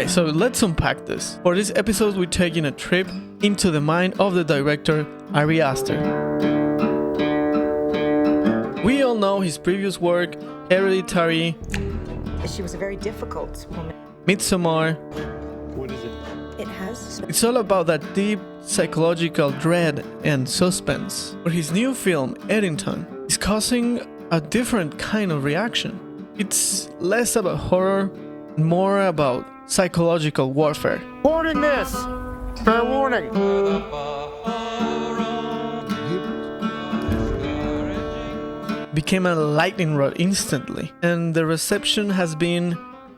so let's unpack this. For this episode, we're taking a trip into the mind of the director ArieAster. We all know his previous work, Hereditary, She was a very difficult woman. Midsommar. What is it? It has. It's all about that deep psychological dread and suspense. But his new film, Eddington, is causing a different kind of reaction. It's less about horror, more about psychological warfare. Warning this! Fair warning! Became a lightning rod instantly, and the reception has been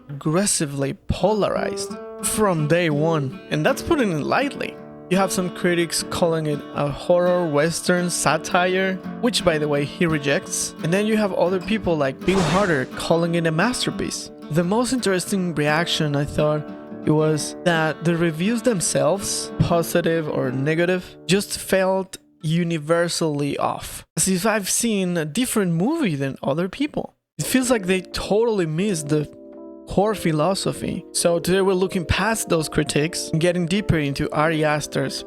aggressively polarized from day one, and that's putting it lightly. You have some critics calling it a horror western satire, which by the way he rejects, and then you have other people like Bill Harder calling it a masterpiece. The most interesting reaction, I thought, it was that the reviews themselves, positive or negative, just felt universally off, as if I've seen a different movie than other people. It feels like they totally missed the horror philosophy. So today we're looking past those critiques and getting deeper into ArieAster's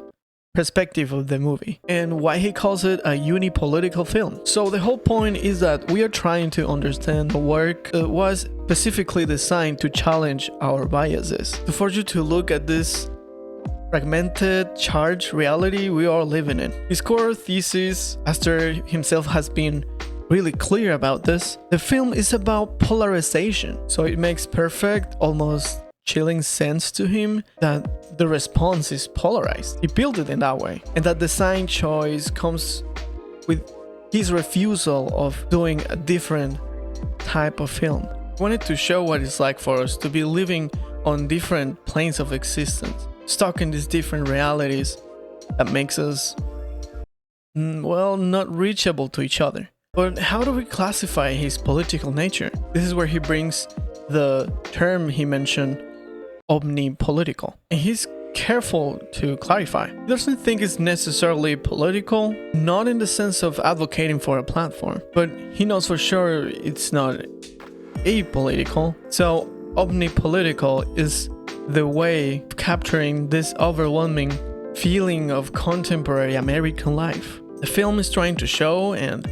perspective of the movie and why he calls it a unipolitical film. So the whole point is that we are trying to understand the work that was specifically designed to challenge our biases, to force you to look at this fragmented, charged reality we are living in. His core thesis, Aster himself has been really clear about this. The film is about polarization, so it makes perfect, almost chilling sense to him that the response is polarized. He built it in that way, and that design choice comes with his refusal of doing a different type of film. I wanted to show what it's like for us to be living on different planes of existence, stuck in these different realities that makes us, well, not reachable to each other. But how do we classify his political nature? This is where he brings the term he mentioned, omnipolitical. And he's careful to clarify. He doesn't think it's necessarily political, not in the sense of advocating for a platform, but he knows for sure it's not apolitical. So omnipolitical is the way of capturing this overwhelming feeling of contemporary American life. The film is trying to show, and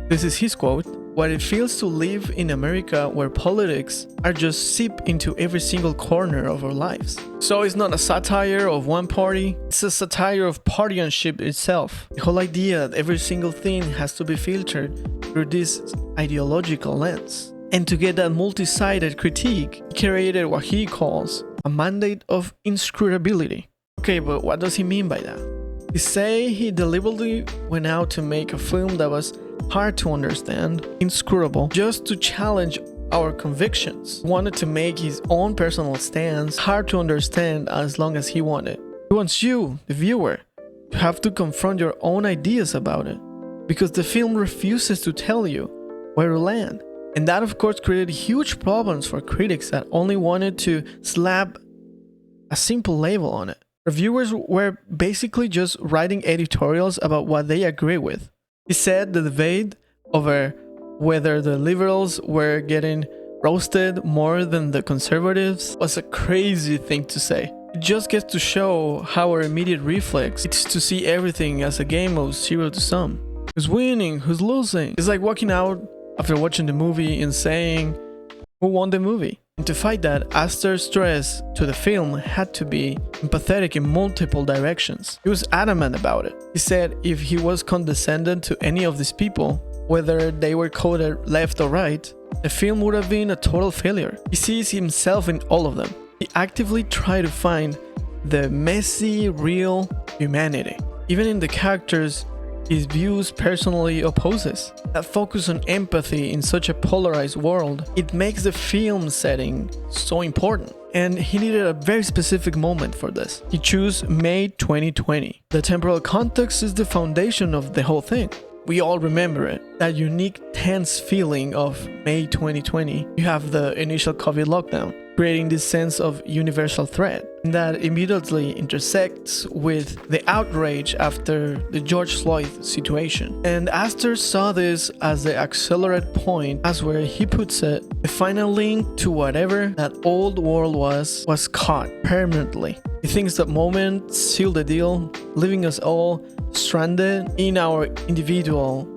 this is his quote, what it feels to live in America where politics are just seeped into every single corner of our lives. So it's not a satire of one party, it's a satire of partisanship itself. The whole idea that every single thing has to be filtered through this ideological lens. And to get that multi-sided critique, he created what he calls a mandate of inscrutability. Okay, but what does he mean by that? He say he deliberately went out to make a film that was hard to understand, inscrutable, just to challenge our convictions. He wanted to make his own personal stance hard to understand as long as he wanted. He wants you, the viewer, to have to confront your own ideas about it, because the film refuses to tell you where to land. And that of course created huge problems for critics that only wanted to slap a simple label on it. Reviewers were basically just writing editorials about what they agree with. He said the debate over whether the liberals were getting roasted more than the conservatives was a crazy thing to say. It just gets to show how our immediate reflex is to see everything as a game of 0 to sum. Who's winning? Who's losing? It's like walking out after watching the movie and saying who won the movie. And to fight that, Aster's stress to the film had to be empathetic in multiple directions. He was adamant about it. He said if he was condescending to any of these people, whether they were coded left or right, the film would have been a total failure. He sees himself in all of them. He actively tried to find the messy, real humanity, even in the characters his views personally opposes. That focus on empathy in such a polarized world, it makes the film setting so important. And he needed a very specific moment for this. He chose May 2020. The temporal context is the foundation of the whole thing. We all remember it. That unique tense feeling of May 2020. You have the initial COVID lockdown, creating this sense of universal threat. that immediately intersects with the outrage after the George Floyd situation. And Aster saw this as the accelerate point, as where he puts it, the final link to whatever that old world was caught permanently. He thinks that moment sealed the deal, leaving us all stranded in our individual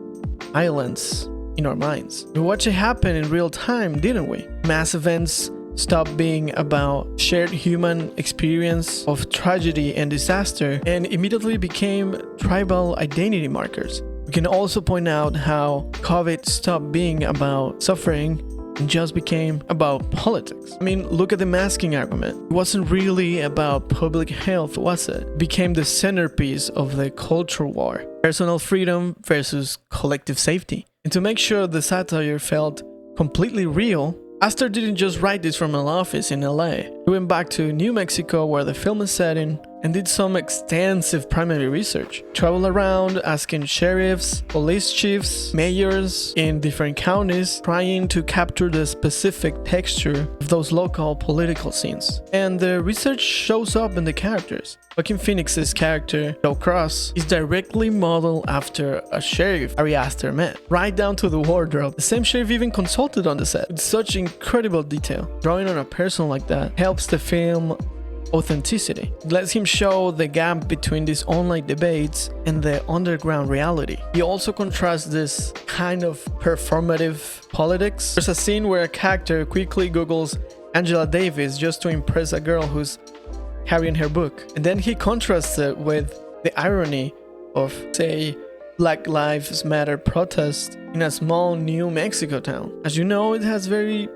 islands in our minds. We watched it happen in real time, didn't we? Mass events stopped being about shared human experience of tragedy and disaster and immediately became tribal identity markers. We can also point out how COVID stopped being about suffering and just became about politics. I mean, look at the masking argument. It wasn't really about public health, was it? It became the centerpiece of the culture war. Personal freedom versus collective safety. And to make sure the satire felt completely real, Aster didn't just write this from an office in LA. He went back to New Mexico, where the film is set in, and did some extensive primary research. Traveled around asking sheriffs, police chiefs, mayors in different counties, trying to capture the specific texture of those local political scenes. And the research shows up in the characters. Joaquin Phoenix's character, Joe Cross, is directly modeled after a sheriff ArieAster met, right down to the wardrobe. The same sheriff even consulted on the set. With such incredible detail, drawing on a person like that helps the film authenticity. It lets him show the gap between these online debates and the underground reality. He also contrasts this kind of performative politics. There's a scene where a character quickly Googles Angela Davis just to impress a girl who's carrying her book. And then he contrasts it with the irony of, say, Black Lives Matter protest in a small New Mexico town. As you know, it has very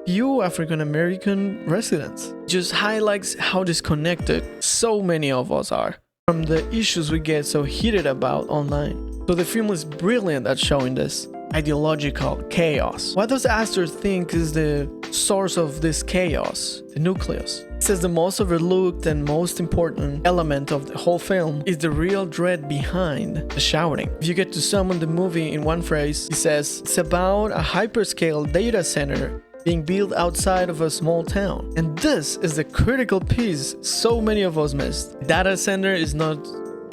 few African American residents. It just highlights how disconnected so many of us are from the issues we get so heated about online. So the film is brilliant at showing this ideological chaos. What does Aster think is the source of this chaos, the nucleus? He says the most overlooked and most important element of the whole film is the real dread behind the shouting. If you get to sum up the movie in one phrase, he says it's about a hyperscale data center being built outside of a small town. And this is the critical piece so many of us missed. The data center is not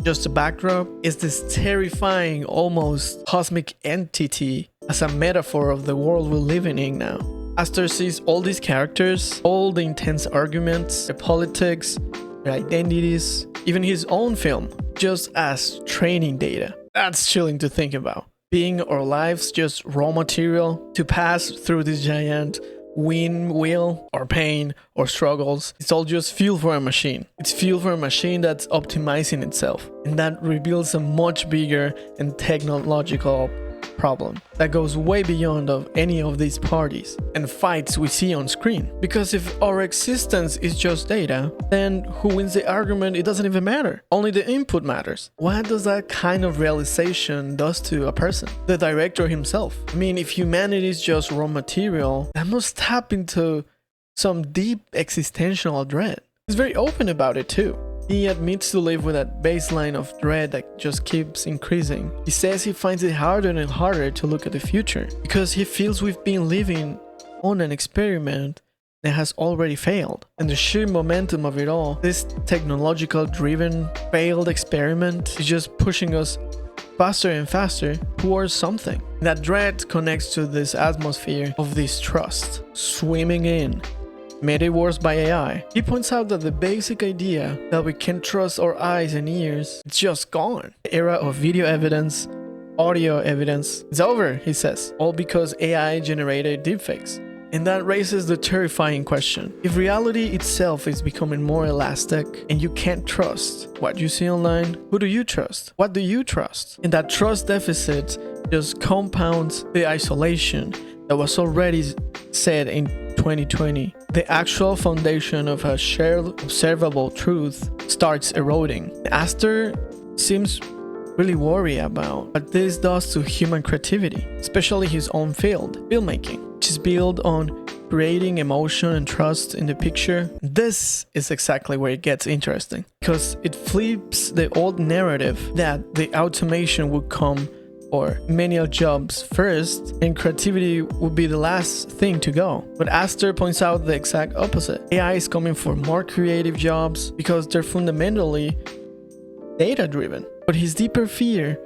just a backdrop, it's this terrifying, almost cosmic entity as a metaphor of the world we're living in now. Aster sees all these characters, all the intense arguments, their politics, their identities, even his own film, just as training data. That's chilling to think about. Being our lives just raw material to pass through this giant wheel or pain or struggles. It's all just fuel for a machine. It's fuel for a machine that's optimizing itself. And that reveals a much bigger and technological problem that goes way beyond of any of these parties and fights we see on screen. Because if our existence is just data, then who wins the argument, it doesn't even matter. Only the input matters. What does that kind of realization does to a person? The director himself. I mean, if humanity is just raw material, that must tap into some deep existential dread. He's very open about it too. He admits to live with that baseline of dread that just keeps increasing. He says he finds it harder and harder to look at the future because he feels we've been living on an experiment that has already failed. And the sheer momentum of it all, this technological driven failed experiment, is just pushing us faster and faster towards something. That dread connects to this atmosphere of distrust swimming in, made worse by AI. He points out that the basic idea that we can trust our eyes and ears, it's just gone. The era of video evidence, audio evidence, it's over, he says, all because AI generated deepfakes. And that raises the terrifying question. If reality itself is becoming more elastic and you can't trust what you see online, who do you trust? What do you trust? And that trust deficit just compounds the isolation that was already set in 2020. The actual foundation of a shared observable truth starts eroding. Aster seems really worried about what this does to human creativity, especially his own field, filmmaking, which is built on creating emotion and trust in the picture. This is exactly where it gets interesting, because it flips the old narrative that the automation would come or menial jobs first, and creativity would be the last thing to go. But Aster points out the exact opposite. AI is coming for more creative jobs because they're fundamentally data-driven. But his deeper fear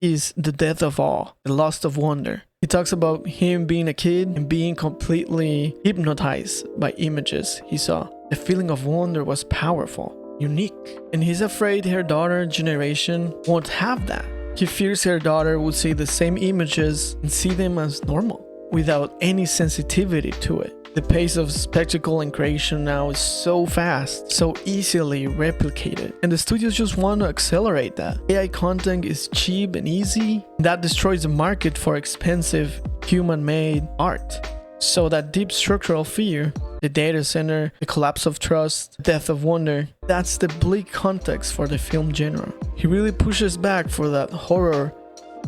is the death of awe, the loss of wonder. He talks about him being a kid and being completely hypnotized by images he saw. The feeling of wonder was powerful, unique, and he's afraid her daughter generation won't have that. He fears her daughter would see the same images and see them as normal, without any sensitivity to it. The pace of spectacle and creation now is so fast, so easily replicated, and the studios just want to accelerate that. AI content is cheap and easy, and that destroys the market for expensive human-made art. So that deep structural fear, the data center, the collapse of trust, death of wonder, that's the bleak context for the film genre. He really pushes back for that horror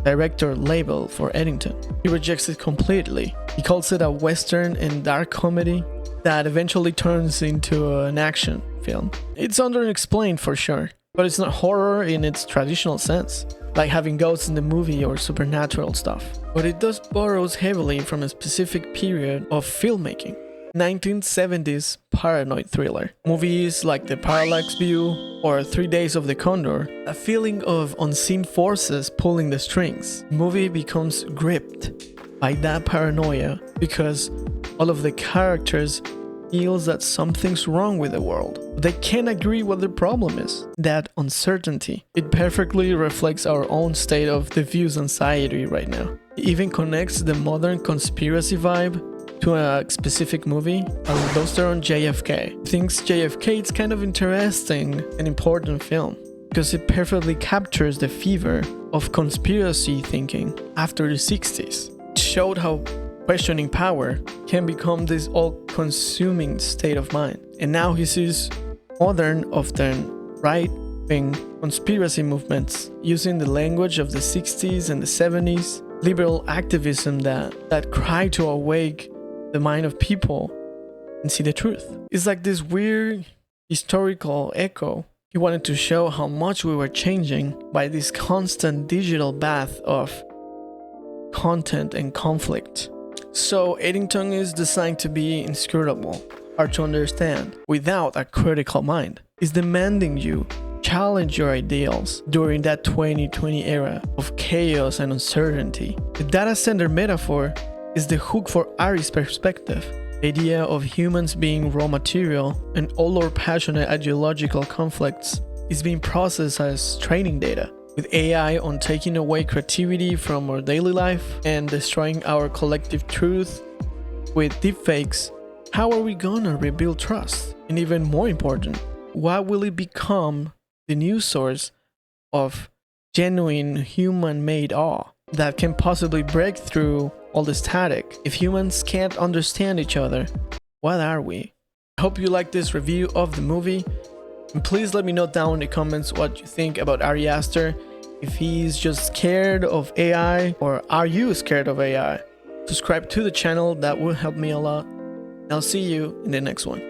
director label for Eddington. He rejects it completely. He calls it a western and dark comedy that eventually turns into an action film. It's underexplained for sure, but it's not horror in its traditional sense, like having ghosts in the movie or supernatural stuff. But it does borrows heavily from a specific period of filmmaking. 1970s paranoid thriller. Movies like The Parallax View or 3 Days of the Condor, a feeling of unseen forces pulling the strings. The movie becomes gripped by that paranoia because all of the characters feels that something's wrong with the world. They can't agree what the problem is. That uncertainty. It perfectly reflects our own state of diffuse anxiety right now. It even connects the modern conspiracy vibe to a specific movie. I will go on JFK. Thinks JFK is kind of interesting and important film because it perfectly captures the fever of conspiracy thinking after the 60s. It showed how questioning power can become this all-consuming state of mind. And now he sees modern, often right-wing conspiracy movements using the language of the 60s and the 70s, liberal activism that cry to awake the mind of people and see the truth. It's like this weird historical echo. He wanted to show how much we were changing by this constant digital bath of content and conflict. So Eddington is designed to be inscrutable, hard to understand, without a critical mind. It's demanding you challenge your ideals during that 2020 era of chaos and uncertainty. The data center metaphor is the hook for Arie's perspective. The idea of humans being raw material and all our passionate ideological conflicts is being processed as training data, with AI on taking away creativity from our daily life and destroying our collective truth with deepfakes. How are we gonna rebuild trust? And even more important, what will it become the new source of genuine human-made awe that can possibly break through all the static? If humans can't understand each other, what are we? I hope you like this review of the movie, and please let me know down in the comments what you think about ArieAster. If he's just scared of AI, or are you scared of AI? Subscribe to the channel, that will help me a lot. I'll see you in the next one.